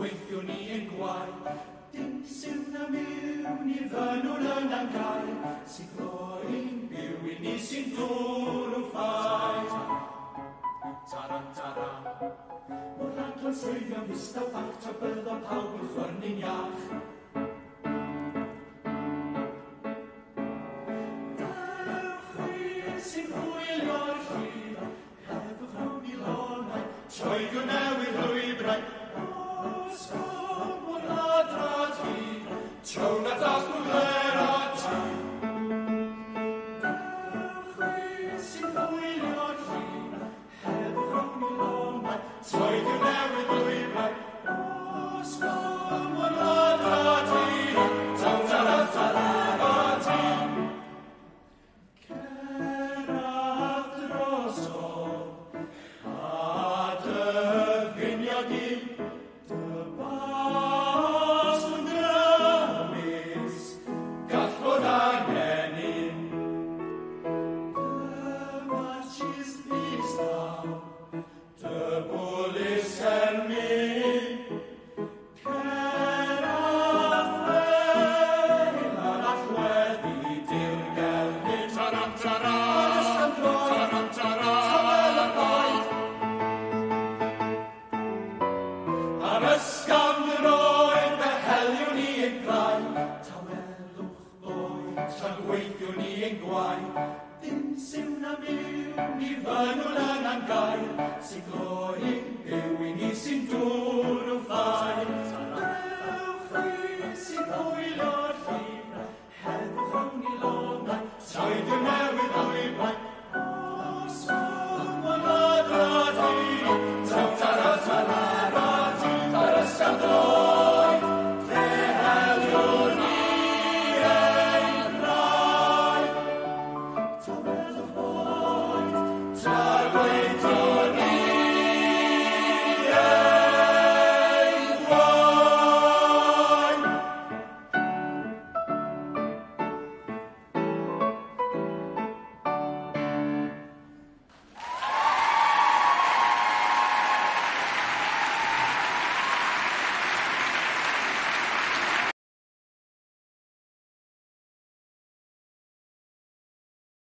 gweithio ni yn gwael. Dim sy'n na miwn i fynwr yn angau, sy'n glori'n byw i ni sy'n dŵr o ffai. Taran, taran, mor ladron seiddion ddistaw bach tra byddo pawb yn chwyrnu'n iach. Dewch chi sy'n hwylio'r hyd, heddwch mewn i lonau, troeddio newydd rwybrau. Os gom mor ladrad hi, trown at